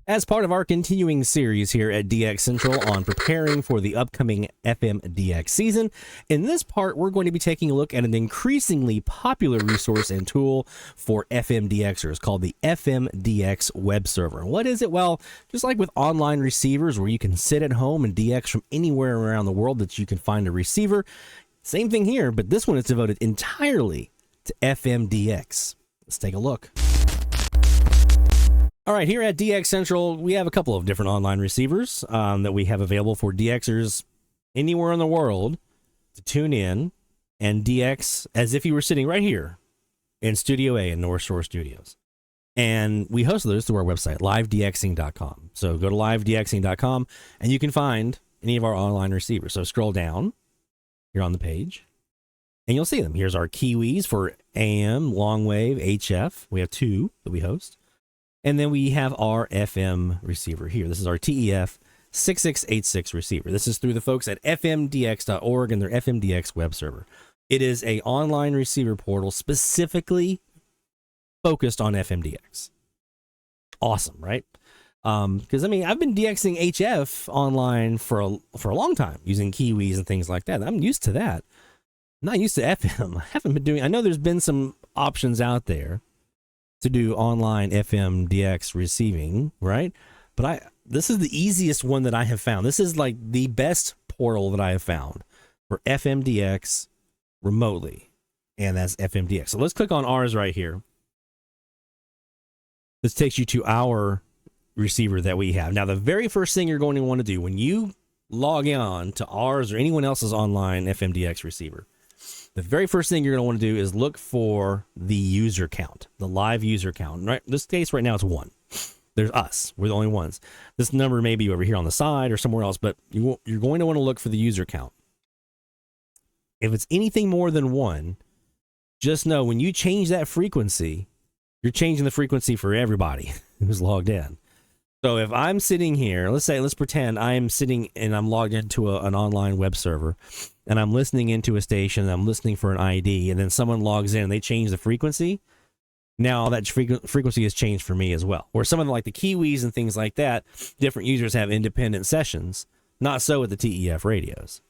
As part of our continuing series here at DX Central on preparing for the upcoming FMDX season, in this part, we're going to be taking a look at an increasingly popular resource and tool for FMDXers called the FMDX Webserver. What is it? Well, just like with online receivers where you can sit at home and DX from anywhere around the world that you can find a receiver, same thing here, but this one is devoted entirely to FMDX. Let's take a look. All right, here at DX Central, we have a couple of different online receivers that we have available for DXers anywhere in the world to tune in and DX as if you were sitting right here in Studio A in North Shore Studios. And we host those through our website, livedxing.com. So go to livedxing.com and you can find any of our online receivers. So scroll down here on the page and you'll see them. Here's our Kiwis for AM, long wave, HF. We have two that we host. And then we have our FM receiver here. This is our TEF 6686 receiver. This is through the folks at fmdx.org and their FMDX web server. It is an online receiver portal specifically focused on FMDX. Awesome, right? Because, I mean, I've been DXing HF online for a long time using Kiwis and things like that. I'm used to that. I'm not used to FM. I haven't been doing... I know there's been some options out there to do online FMDX receiving, right? But this is the easiest one that I have found. This is like the best portal that I have found for FMDX remotely, and that's FMDX. So let's click on ours right here. This takes you to our receiver that we have. Now, the very first thing you're going to want to do when you log on to ours or anyone else's online FMDX receiver, the very first thing you're going to want to do is look for the user count, the live user count. Right, in this case right now it's 1. There's us. We're the only ones. This number may be over here on the side or somewhere else, but you're going to want to look for the user count. If it's anything more than 1, just know when you change that frequency, you're changing the frequency for everybody who's logged in. So if I'm sitting here, let's pretend I'm sitting and I'm logged into an online web server and I'm listening into a station and I'm listening for an ID and then someone logs in and they change the frequency. Now that frequency has changed for me as well. Or some of like the Kiwis and things like that, different users have independent sessions. Not so with the TEF radios.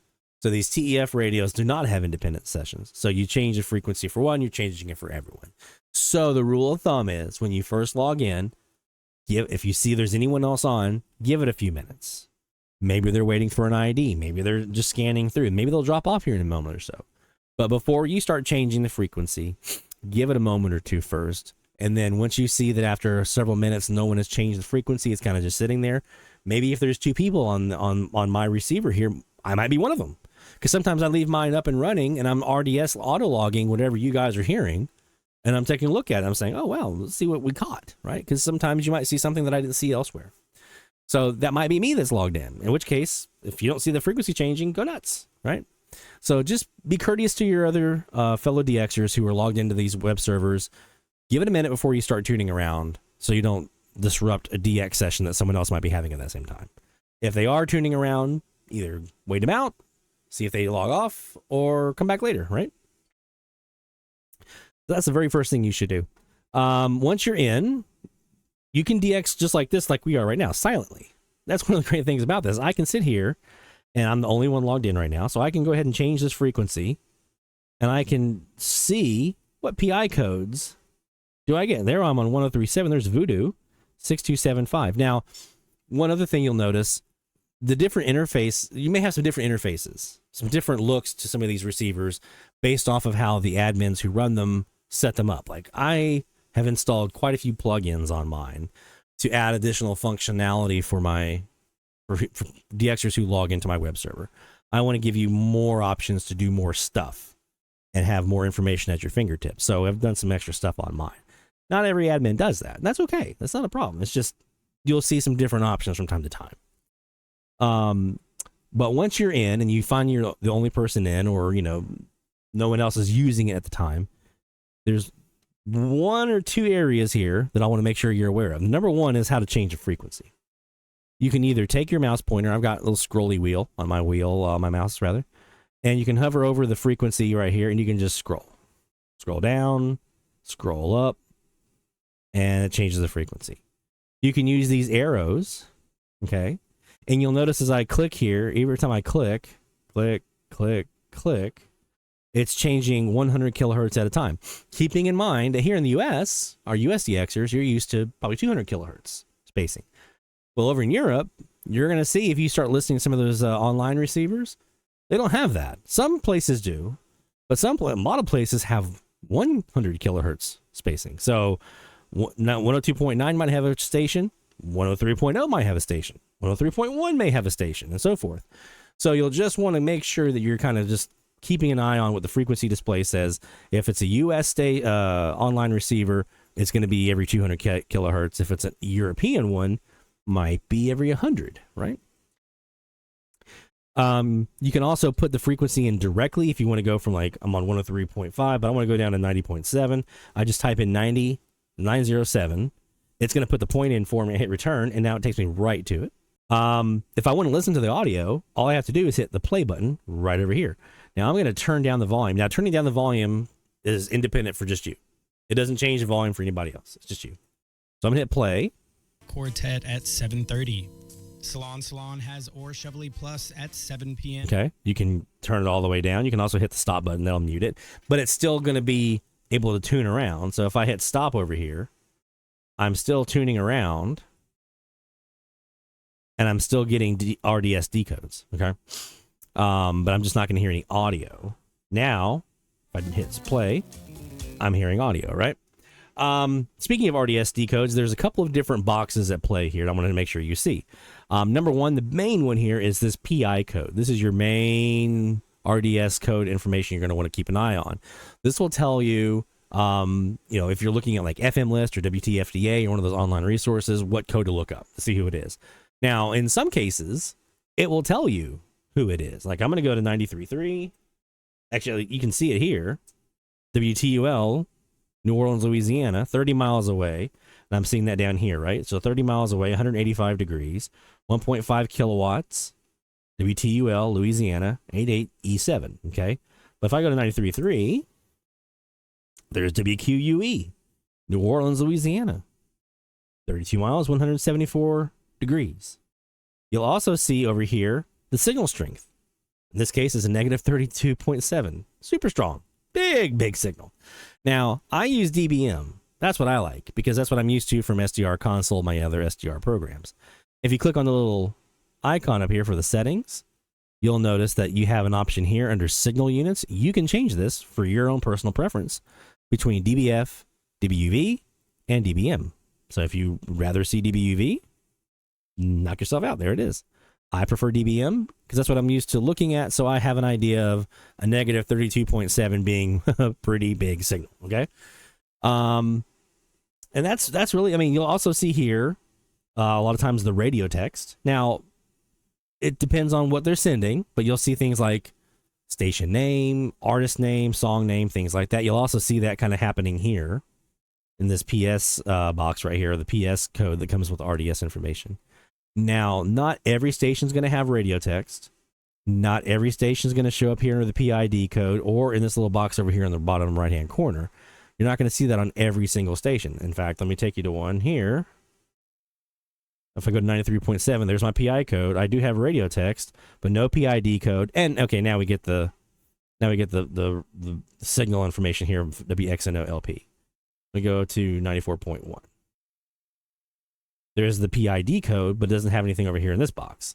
So these TEF radios do not have independent sessions. So you change the frequency for one, you're changing it for everyone. So the rule of thumb is when you first log in, if you see there's anyone else on, give it a few minutes. Maybe they're waiting for an ID. Maybe they're just scanning through. Maybe they'll drop off here in a moment or so. But before you start changing the frequency, give it a moment or two first. And then once you see that after several minutes, no one has changed the frequency, it's kind of just sitting there. Maybe if there's 2 people on my receiver here, I might be one of them. Because sometimes I leave mine up and running and I'm RDS auto logging whatever you guys are hearing. And I'm taking a look at it. I'm saying, oh, well, let's see what we caught, right? Because sometimes you might see something that I didn't see elsewhere. So that might be me that's logged in which case, if you don't see the frequency changing, go nuts, right? So just be courteous to your other fellow DXers who are logged into these web servers. Give it a minute before you start tuning around so you don't disrupt a DX session that someone else might be having at that same time. If they are tuning around, either wait them out, see if they log off, or come back later, right? That's the very first thing you should do. Once you're in, you can DX just like this, like we are right now, silently. That's one of the great things about this. I can sit here, and I'm the only one logged in right now, so I can go ahead and change this frequency, and I can see what PI codes do I get. There I'm on 1037. There's Voodoo 6275. Now, one other thing you'll notice, the different interface, you may have some different interfaces, some different looks to some of these receivers based off of how the admins who run them set them up. Like I have installed quite a few plugins on mine to add additional functionality for DXers who log into my web server. I want to give you more options to do more stuff and have more information at your fingertips. So I've done some extra stuff on mine. Not every admin does that. And that's okay. That's not a problem. It's just you'll see some different options from time to time. But once you're in and you find you're the only person in, or no one else is using it at the time, there's 1 or 2 areas here that I want to make sure you're aware of. Number 1 is how to change the frequency. You can either take your mouse pointer. I've got a little scrolly wheel on my my mouse rather, and you can hover over the frequency right here and you can just scroll down, scroll up, and it changes the frequency. you can use these arrows, okay? And you'll notice as I click here, every time I click, it's changing 100 kilohertz at a time. Keeping in mind that here in the US, our US DXers, you're used to probably 200 kilohertz spacing. Well, over in Europe, you're going to see if you start listening to some of those online receivers, they don't have that. Some places do, but a lot of places have 100 kilohertz spacing. So 102.9 might have a station, 103.0 might have a station, 103.1 may have a station, and so forth. So you'll just want to make sure that you're kind of just keeping an eye on what the frequency display says. If it's a US online receiver, it's going to be every 200 kilohertz. If it's a European one, might be every 100, right? You can also put the frequency in directly if you want to go from, like, I'm on 103.5, but I want to go down to 90.7. I just type in 907. It's going to put the point in for me, hit return, and now it takes me right to it. If I want to listen to the audio, all I have to do is hit the play button right over here. Now I'm going to turn down the volume. Now turning down the volume is independent for just you. It doesn't change the volume for anybody else. It's just you. So I'm going to hit play. Quartet at 7:30. Salon has Or Chevrolet Plus at 7 p.m. Okay. You can turn it all the way down. You can also hit the stop button. That'll mute it. But it's still going to be able to tune around. So if I hit stop over here, I'm still tuning around. And I'm still getting RDS decodes. Okay. But I'm just not going to hear any audio. Now, if I hit play, I'm hearing audio, right? Speaking of RDS decodes, there's a couple of different boxes at play here. I want to make sure you see. Number one, the main one here is this PI code. This is your main RDS code information you're going to want to keep an eye on. This will tell you, if you're looking at like FM List or WTFDA or one of those online resources, what code to look up to see who it is. Now, in some cases, it will tell you who it is. Like I'm going to go to 93.3. Actually, you can see it here. WTUL, New Orleans, Louisiana, 30 miles away. And I'm seeing that down here, right? So 30 miles away, 185 degrees, 1.5 kilowatts, WTUL, Louisiana, 88E7, okay? But if I go to 93.3, there's WQUE, New Orleans, Louisiana, 32 miles, 174 degrees. You'll also see over here the signal strength. In this case, is a negative 32.7. Super strong. Big signal. Now, I use dBm. That's what I like because that's what I'm used to from SDR Console, my other SDR programs. If you click on the little icon up here for the settings, you'll notice that you have an option here under signal units. You can change this for your own personal preference between dBF, dBUV, and dBm. So if you rather see dBUV, knock yourself out. There it is. I prefer dBm because that's what I'm used to looking at. So I have an idea of a negative 32.7 being a pretty big signal. Okay. And that's really, I mean, you'll also see here a lot of times the radio text. Now, it depends on what they're sending, but you'll see things like station name, artist name, song name, things like that. You'll also see that kind of happening here in this PS box right here, the PS code that comes with RDS information. Now, not every station is going to have radio text. Not every station is going to show up here under the PID code or in this little box over here in the bottom right-hand corner. You're not going to see that on every single station. In fact, let me take you to one here. If I go to 93.7, there's my PI code. I do have radio text, but no PID code. And okay, now we get the signal information here of WXNO LP. We go to 94.1. There's the PID code, but it doesn't have anything over here in this box.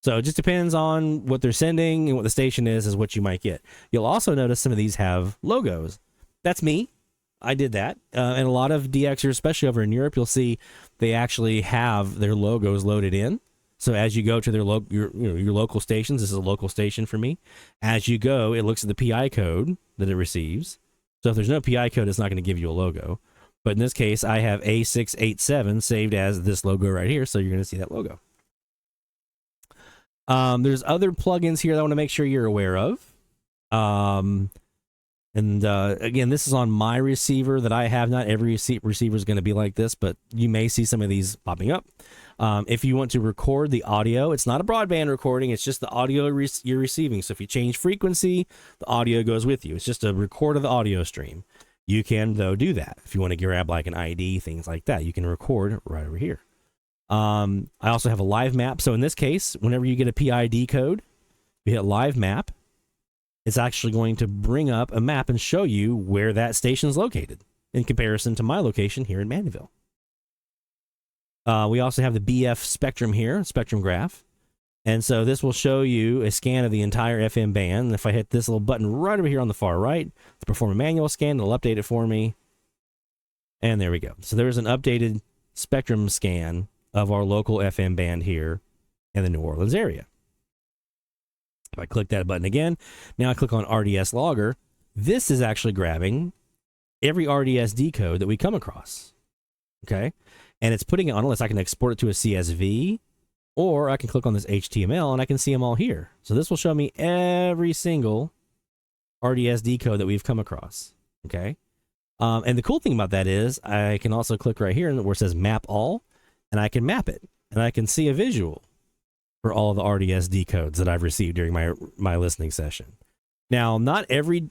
So it just depends on what they're sending and what the station is what you might get. You'll also notice some of these have logos. That's me. I did that. And a lot of DXers, especially over in Europe, you'll see they actually have their logos loaded in. So as you go to their your local stations, this is a local station for me. As you go, it looks at the PI code that it receives. So if there's no PI code, it's not going to give you a logo. But in this case, I have A687 saved as this logo right here, so you're going to see that logo. There's other plugins here that I want to make sure you're aware of. Again, this is on my receiver that I have. Not every receiver is going to be like this, but you may see some of these popping up. If you want to record the audio, it's not a broadband recording. It's just the audio you're receiving. So if you change frequency, the audio goes with you. It's just a record of the audio stream. You can, though, do that. If you want to grab like an ID, things like that, you can record right over here. I also have a live map. So in this case, whenever you get a PID code, you hit live map, it's actually going to bring up a map and show you where that station is located in comparison to my location here in Mandeville. We also have the BF spectrum here, spectrum graph. And so this will show you a scan of the entire FM band. And if I hit this little button right over here on the far right to perform a manual scan, it'll update it for me. And there we go. So there's an updated spectrum scan of our local FM band here in the New Orleans area. If I click that button again, now I click on RDS Logger. This is actually grabbing every RDS decode that we come across. Okay. And it's putting it on a list. I can export it to a CSV, or I can click on this HTML and I can see them all here. So this will show me every single RDS decode that we've come across. Okay. And the cool thing about that is I can also click right here where it says map all, and I can map it, and I can see a visual for all of the RDS decodes that I've received during my listening session. Now, not every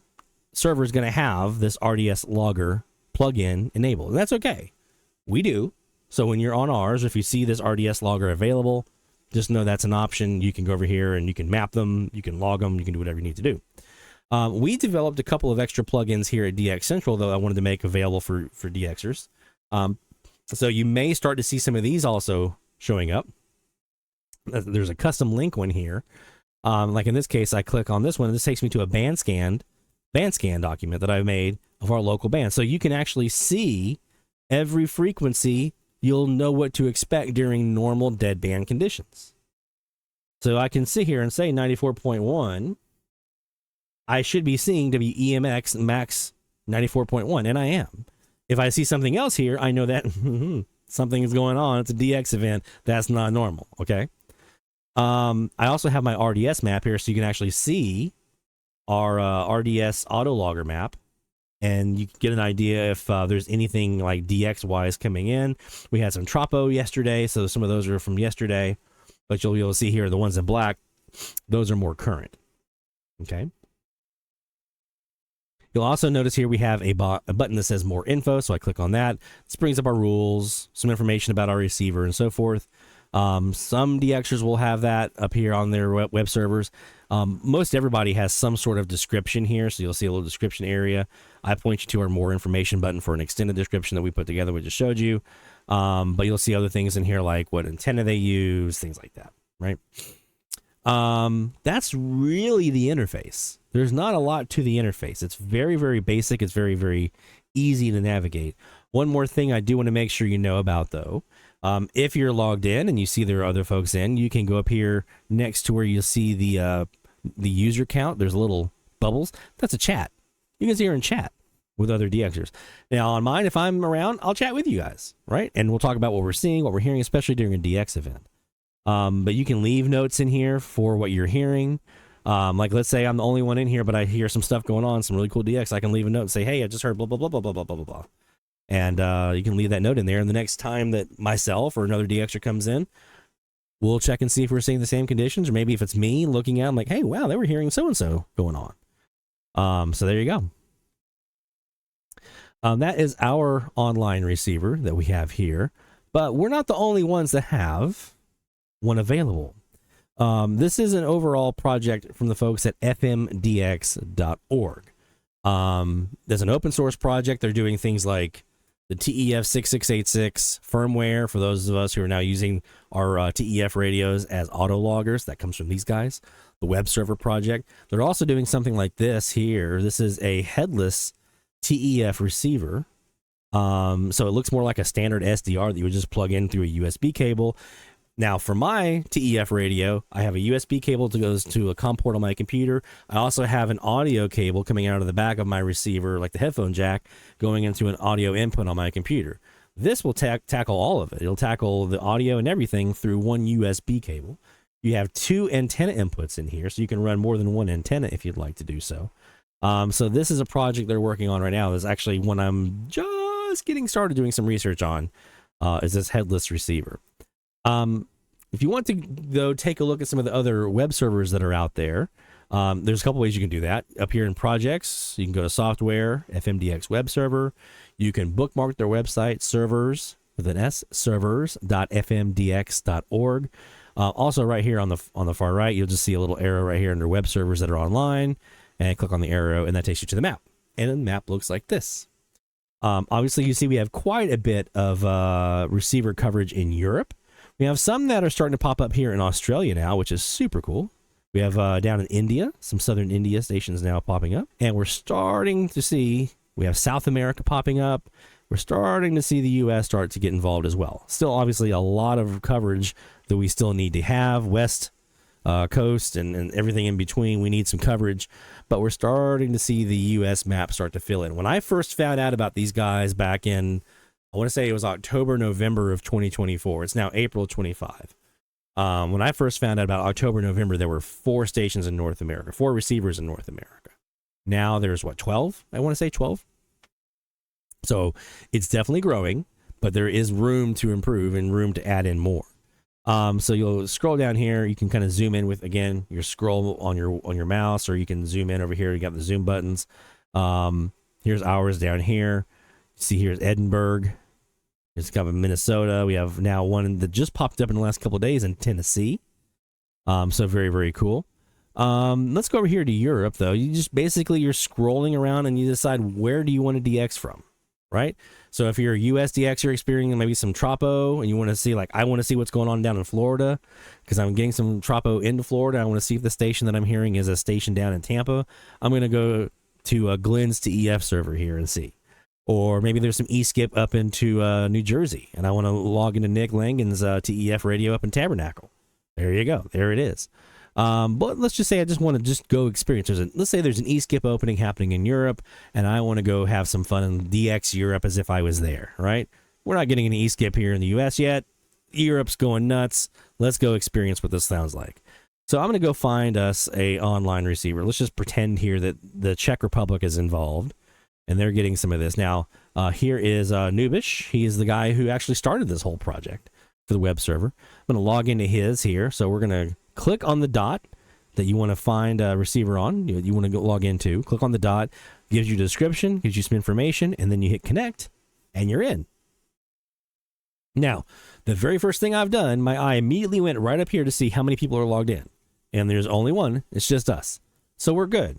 server is going to have this RDS Logger plugin enabled, and that's okay. We do. So when you're on ours, if you see this RDS Logger available, just know that's an option. You can go over here and you can map them, you can log them, you can do whatever you need to do. We developed a couple of extra plugins here at DX Central, though, I wanted to make available for DXers. So you may start to see some of these also showing up. There's a custom link one here. Like in this case, I click on this one, and this takes me to a band scan document that I've made of our local band. So you can actually see every frequency. You'll know what to expect during normal deadband conditions. So I can sit here and say 94.1. I should be seeing WEMX max 94.1, and I am. If I see something else here, I know that something is going on. It's a DX event. That's not normal, okay? I also have my RDS map here, so you can actually see our RDS autologger map, and you can get an idea if there's anything like DX-wise coming in. We had some Tropo yesterday, so some of those are from yesterday, but you'll be able to see here the ones in black, those are more current, okay? You'll also notice here we have a button that says more info, so I click on that. This brings up our rules, some information about our receiver, and so forth. Some DXers will have that up here on their web servers. Most everybody has some sort of description here, so you'll see a little description area. I point you to our more information button for an extended description that we put together, we just showed you. But you'll see other things in here like what antenna they use, things like that, right? That's really the interface. There's not a lot to the interface. It's very, very basic. It's very, very easy to navigate. One more thing I do want to make sure you know about, though. If you're logged in and you see there are other folks in, you can go up here next to where you see the user count. There's little bubbles. That's a chat. You can sit here and chat with other DXers. Now, on mine, if I'm around, I'll chat with you guys, right? And we'll talk about what we're seeing, what we're hearing, especially during a DX event. But you can leave notes in here for what you're hearing. Like, let's say I'm the only one in here, but I hear some stuff going on, some really cool DX. I can leave a note and say, hey, I just heard blah, blah, blah, blah, blah, blah, blah, blah. And you can leave that note in there. And the next time that myself or another DXer comes in, we'll check and see if we're seeing the same conditions. Or maybe if it's me looking at them like, hey, wow, they were hearing so-and-so going on. So there you go. That is our online receiver that we have here. But we're not the only ones that have one available. This is an overall project from the folks at FMDX.org. There's an open source project. They're doing things like the TEF 6686 firmware for those of us who are now using our TEF radios as autologgers. That comes from these guys. The Webserver project. They're also doing something like this here. This is a headless TEF receiver. So it looks more like a standard SDR that you would just plug in through a USB cable. Now, for my TEF radio, I have a USB cable that goes to a COM port on my computer. I also have an audio cable coming out of the back of my receiver, like the headphone jack, going into an audio input on my computer. This will tackle all of it. It'll tackle the audio and everything through one USB cable. You have two antenna inputs in here, so you can run more than one antenna if you'd like to do so. So this is a project they're working on right now. This is actually one I'm just getting started doing some research on, is this headless receiver. If you want to, though, take a look at some of the other web servers that are out there, there's a couple ways you can do that. Up here in projects, you can go to software, FM DX Webserver. You can bookmark their website, servers, with an S, servers.fmdx.org. Also, right here on the far right, you'll just see a little arrow right here under web servers that are online, and click on the arrow, and that takes you to the map. And the map looks like this. Obviously, you see we have quite a bit of receiver coverage in Europe. We have some that are starting to pop up here in Australia now, which is super cool. We have down in India, some southern India stations now popping up. And we're starting to see, we have South America popping up. We're starting to see the U.S. start to get involved as well. Still, obviously, a lot of coverage that we still need to have. West Coast and everything in between, we need some coverage. But we're starting to see the U.S. map start to fill in. When I first found out about these guys back in, I want to say it was October, November of 2024. It's now April 25. When I first found out about October, November, there were 4 stations in North America, 4 receivers in North America. Now there's 12? I want to say 12. So it's definitely growing, but there is room to improve and room to add in more. So you'll scroll down here. You can kind of zoom in with, again, your scroll on your mouse, or you can zoom in over here. You got the zoom buttons. Here's ours down here. See, here's Edinburgh. It's got Minnesota. We have now one that just popped up in the last couple of days in Tennessee. So very, very cool. Let's go over here to Europe, though. You just basically, you're scrolling around and you decide where do you want to DX from, right? So if you're a US DXer experiencing maybe some Tropo and you want to see, like, I want to see what's going on down in Florida because I'm getting some Tropo into Florida. I want to see if the station that I'm hearing is a station down in Tampa. I'm going to go to Glenn's to EF server here and see. Or maybe there's some E-skip up into New Jersey, and I want to log into Nick Langen's TEF radio up in Tabernacle. There you go. There it is. But let's just say I just want to just go experience. Let's say there's an E-skip opening happening in Europe, and I want to go have some fun in DX Europe as if I was there, right? We're not getting an E-skip here in the U.S. yet. Europe's going nuts. Let's go experience what this sounds like. So I'm going to go find us a online receiver. Let's just pretend here that the Czech Republic is involved. And they're getting some of this. Now, here is Nubish. He is the guy who actually started this whole project for the web server. I'm going to log into his here. So we're going to click on the dot that you want to find a receiver on. You want to go log into. Click on the dot. Gives you a description. Gives you some information. And then you hit connect. And you're in. Now, the very first thing I've done, my eye immediately went right up here to see how many people are logged in. And there's only one. It's just us. So we're good.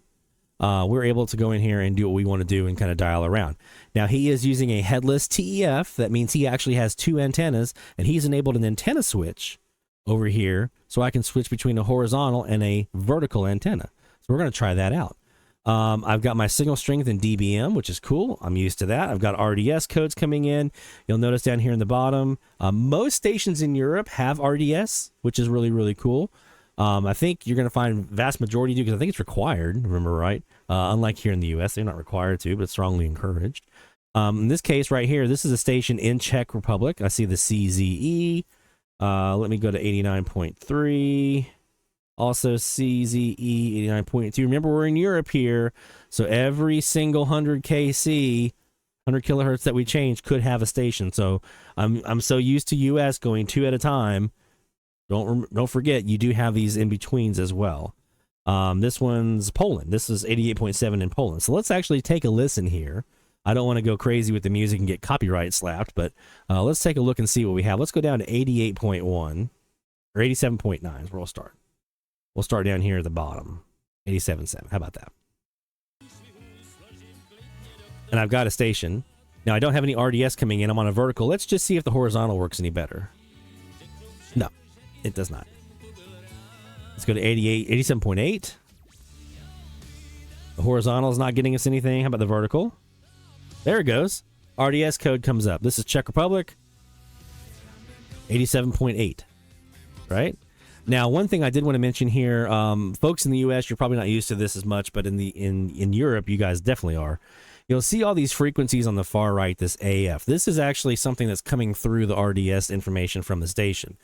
We're able to go in here and do what we want to do and kind of dial around. Now, he is using a headless TEF. That means he actually has 2 antennas, and he's enabled an antenna switch over here, so I can switch between a horizontal and a vertical antenna. So we're going to try that out. I've got my signal strength in dBm, which is cool. I'm used to that. I've got RDS codes coming in. You'll notice down here in the bottom, most stations in Europe have RDS, which is really, really cool. I think you're going to find vast majority do, because I think it's required, remember right? Unlike here in the U.S., they're not required to, but it's strongly encouraged. In this case right here, this is a station in Czech Republic. I see the CZE. Let me go to 89.3. Also CZE 89.2. Remember, we're in Europe here, so every single 100 kc, 100 kilohertz that we change could have a station. So I'm so used to U.S. going 2 at a time. Don't forget, you do have these in betweens as well. This one's Poland. This is 88.7 in Poland. So let's actually take a listen here. I don't want to go crazy with the music and get copyright slapped, but let's take a look and see what we have. Let's go down to 88.1 or 87.9 is where we'll start. We'll start down here at the bottom. 87.7. How about that? And I've got a station. Now, I don't have any RDS coming in. I'm on a vertical. Let's just see if the horizontal works any better. No. It does not. Let's go to 87.8. The horizontal is not getting us anything. How about the vertical? There it goes. RDS code comes up. This is Czech Republic. 87.8. Right? Now, one thing I did want to mention here, folks in the US, you're probably not used to this as much, but in Europe, you guys definitely are. You'll see all these frequencies on the far right, this AF. This is actually something that's coming through the RDS information from the station.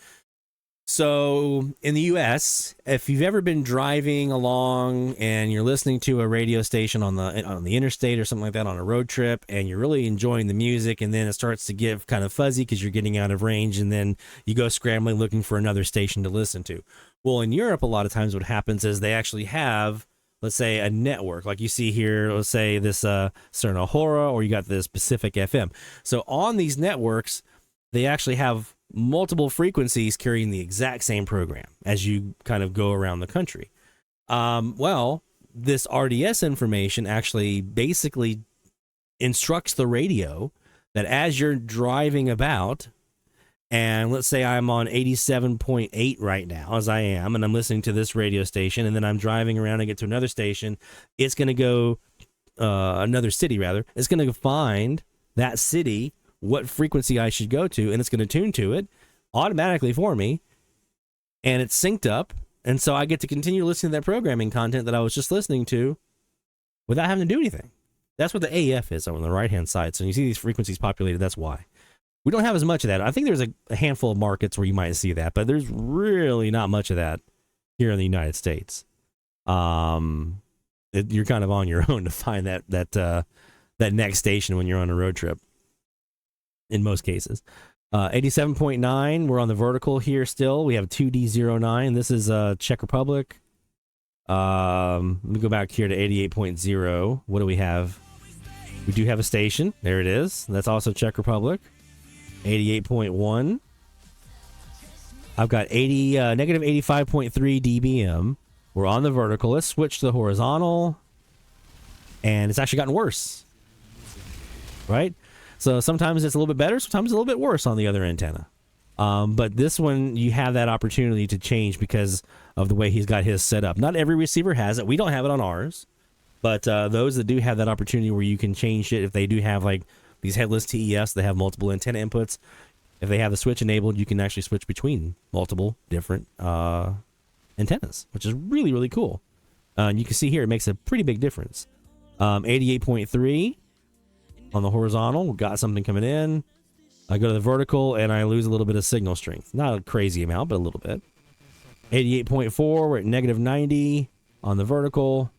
So in the US, if you've ever been driving along and you're listening to a radio station on the interstate or something like that on a road trip, and you're really enjoying the music, and then it starts to get kind of fuzzy because you're getting out of range, and then you go scrambling looking for another station to listen to. Well, in Europe, a lot of times what happens is they actually have, let's say, a network like you see here. Let's say this Cerna Hora, or you got this Pacific FM. So on these networks, they actually have multiple frequencies carrying the exact same program as you kind of go around the country. Well, this RDS information actually basically instructs the radio that as you're driving about, and let's say I'm on 87.8 right now, as I am, and I'm listening to this radio station, and then I'm driving around and get to another station, it's going to go, another city rather, it's going to find that city, what frequency I should go to, and it's going to tune to it automatically for me, and it's synced up, and so I get to continue listening to that programming content that I was just listening to without having to do anything. That's what the AF is on the right-hand side. So you see these frequencies populated, that's why. We don't have as much of that. I think there's a handful of markets where you might see that, but there's really not much of that here in the United States. You're kind of on your own to find that next station when you're on a road trip, in most cases. 87.9, we're on the vertical here still. We have 2D09. This is Czech Republic. Let me go back here to 88.0. What do we have? We do have a station. There it is. That's also Czech Republic. 88.1. I've got negative 85.3 dBm. We're on the vertical. Let's switch to the horizontal. And it's actually gotten worse. Right? So sometimes it's a little bit better, sometimes it's a little bit worse on the other antenna. But this one, you have that opportunity to change because of the way he's got his set up. Not every receiver has it. We don't have it on ours. But those that do have that opportunity where you can change it, if they do have like these headless TES, they have multiple antenna inputs. If they have the switch enabled, you can actually switch between multiple different antennas, which is really, really cool. And you can see here, it makes a pretty big difference. 88.3 on the horizontal. We've got something coming in. I go to the vertical and I lose a little bit of signal strength. Not a crazy amount, but a little bit. 88.4, we're at negative 90 on the vertical.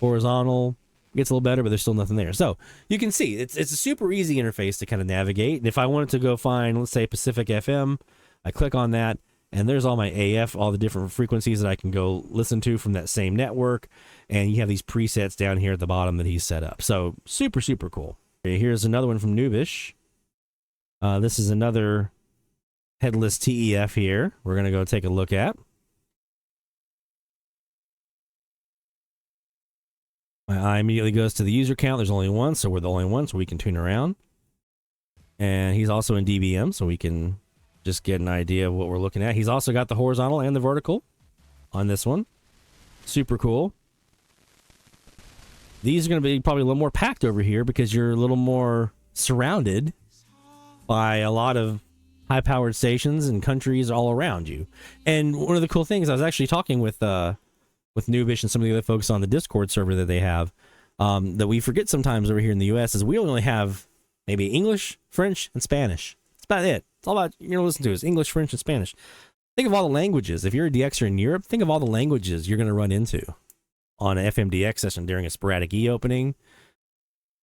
Horizontal gets a little better, but there's still nothing there. So you can see it's a super easy interface to kind of navigate. And if I wanted to go find, let's say, Pacific FM, I click on that, and there's all my AF, all the different frequencies that I can go listen to from that same network. And you have these presets down here at the bottom that he's set up. So super, super cool. Okay, here's another one from Nubish. This is another headless TEF here. We're going to go take a look at. My eye immediately goes to the user count. There's only one, so we're the only one, so we can tune around. And he's also in dBm, so we can just get an idea of what we're looking at. He's also got the horizontal and the vertical on this one. Super cool. These are going to be probably a little more packed over here because you're a little more surrounded by a lot of high-powered stations and countries all around you. And one of the cool things, I was actually talking with Nubish and some of the other folks on the Discord server that they have, that we forget sometimes over here in the U.S. is we only have maybe English, French, and Spanish. That's about it. It's all about, you're going to listen to is English, French, and Spanish. Think of all the languages. If you're a DXer in Europe, think of all the languages you're going to run into on an FMDX session during a sporadic E-opening.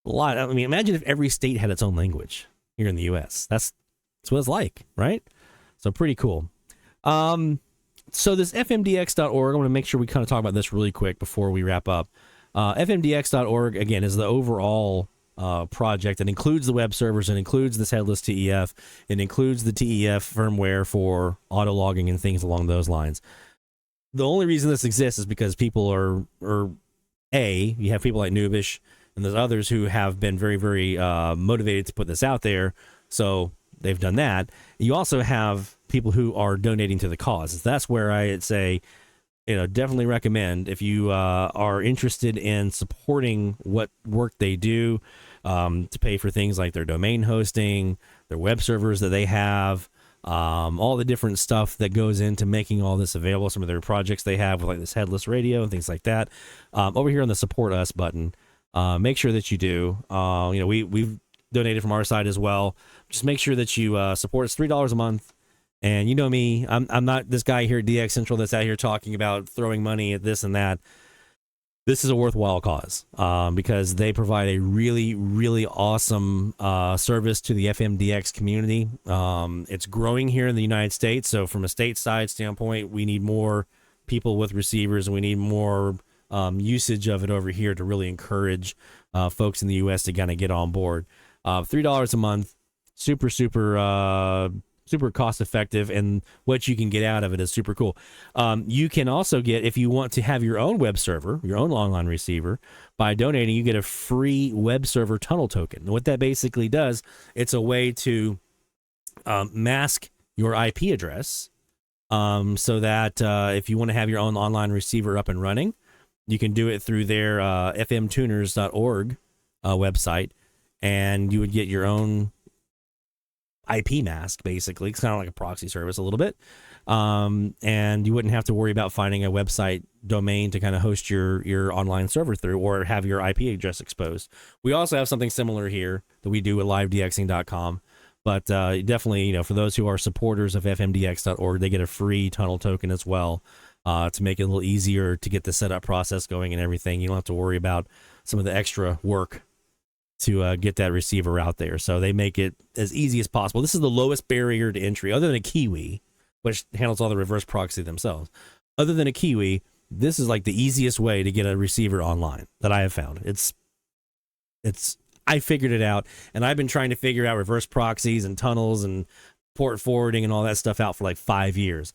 A lot. I mean, imagine if every state had its own language here in the U.S. That's what it's like, right? So pretty cool. So this FMDX.org, I want to make sure we kind of talk about this really quick before we wrap up. FMDX.org, again, is the overall project that includes the web servers and includes this headless TEF. It includes the TEF firmware for auto logging and things along those lines. The only reason this exists is because people are you have people like Nubish and there's others who have been very, very motivated to put this out there. So they've done that. You also have people who are donating to the cause. That's where I'd say, definitely recommend if you are interested in supporting what work they do, to pay for things like their domain hosting, their web servers that they have, all the different stuff that goes into making all this available. Some of their projects they have with like this headless radio and things like that. Over here on the Support Us button, make sure that you do. We've donated from our side as well. Just make sure that you support us. $3 a month. And you know me, I'm not this guy here at DX Central that's out here talking about throwing money at this and that. This is a worthwhile cause because they provide a really, really awesome service to the FMDX community. It's growing here in the United States. So from a stateside standpoint, we need more people with receivers and we need more usage of it over here to really encourage folks in the U.S. to kind of get on board. $3 a month. super cost effective, and what you can get out of it is super cool. You can also get, if you want to have your own web server, your own long-line receiver, by donating, you get a free web server tunnel token. And what that basically does, it's a way to mask your IP address, so that if you want to have your own online receiver up and running, you can do it through their fmtuners.org website, and you would get your own IP mask. Basically, it's kind of like a proxy service a little bit, and you wouldn't have to worry about finding a website domain to kind of host your online server through, or have your IP address exposed. We also have something similar here that we do with livedxing.com, but definitely, for those who are supporters of fmdx.org, they get a free tunnel token as well, to make it a little easier to get the setup process going and everything. You don't have to worry about some of the extra work to get that receiver out there. So they make it as easy as possible. This is the lowest barrier to entry, other than a Kiwi, which handles all the reverse proxy themselves. Other than a Kiwi, this is like the easiest way to get a receiver online that I have found. I figured it out, and I've been trying to figure out reverse proxies and tunnels and port forwarding and all that stuff out for like 5 years.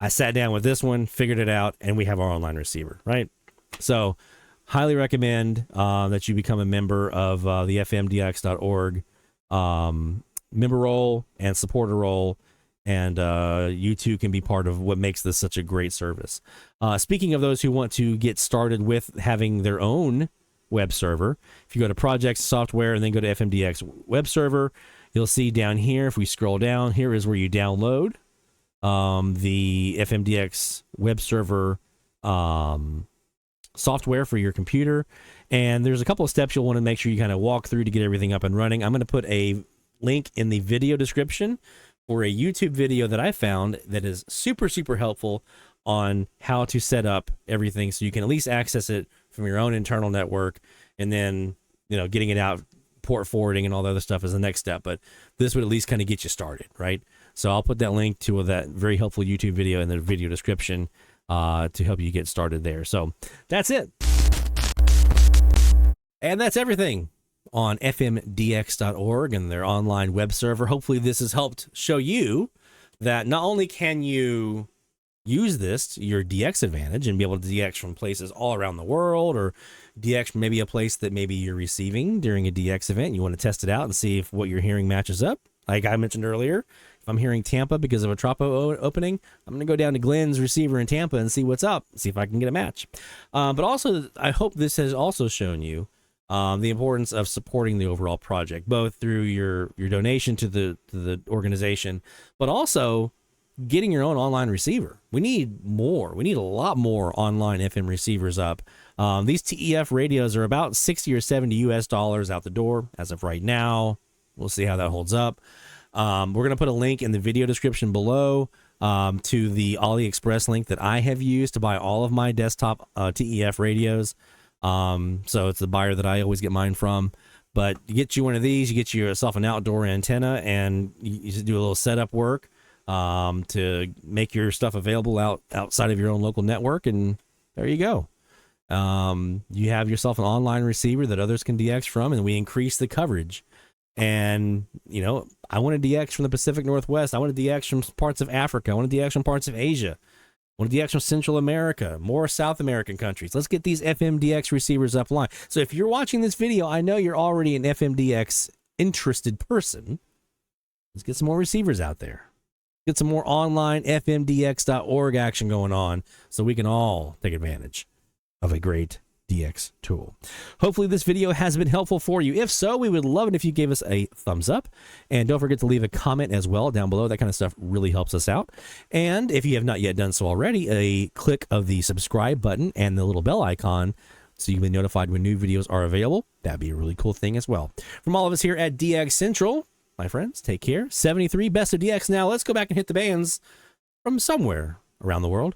I sat down with this one, figured it out, and we have our online receiver, right? So highly recommend that you become a member of the fmdx.org member role and supporter role, and you too can be part of what makes this such a great service. Speaking of those who want to get started with having their own web server, if you go to projects, software, and then go to FMDX Webserver, you'll see down here, if we scroll down, here is where you download the FMDX Webserver software for your computer. And there's a couple of steps you'll want to make sure you kind of walk through to get everything up and running. I'm going to put a link in the video description for a YouTube video that I found that is super helpful on how to set up everything, so you can at least access it from your own internal network, and then getting it out, port forwarding and all the other stuff is the next step. But this would at least kind of get you started, right? So I'll put that link to that very helpful YouTube video in the video description to help you get started there. So that's it. And that's everything on fmdx.org and their online web server. Hopefully this has helped show you that not only can you use this to your DX advantage and be able to DX from places all around the world, or DX from maybe a place that maybe you're receiving during a DX event, and you want to test it out and see if what you're hearing matches up. Like I mentioned earlier, if I'm hearing Tampa because of a Tropo opening, I'm going to go down to Glenn's receiver in Tampa and see what's up, see if I can get a match. But also, I hope this has also shown you the importance of supporting the overall project, both through your donation to the organization, but also getting your own online receiver. We need more. We need a lot more online FM receivers up. These TEF radios are about $60 or $70 out the door as of right now. We'll see how that holds up. We're going to put a link in the video description below to the AliExpress link that I have used to buy all of my desktop TEF radios. So it's the buyer that I always get mine from. But you get you one of these, you get yourself an outdoor antenna, and you just do a little setup work to make your stuff available outside of your own local network, and there you go. You have yourself an online receiver that others can DX from, and we increase the coverage. And I want to DX from the Pacific Northwest. I want to DX from parts of Africa. I want to DX from parts of Asia. I want to DX from Central America, more South American countries. Let's get these FMDX receivers upline. So if you're watching this video, I know you're already an FMDX interested person. Let's get some more receivers out there. Get some more online fmdx.org action going on, so we can all take advantage of a great DX tool. Hopefully this video has been helpful for you. If so, we would love it if you gave us a thumbs up, and don't forget to leave a comment as well down below. That kind of stuff really helps us out. And if you have not yet done so already, a click of the subscribe button and the little bell icon so you can be notified when new videos are available. That'd be a really cool thing as well. From all of us here at DX Central, my friends, take care. 73 Best of DX. Now let's go back and hit the bands from somewhere around the world.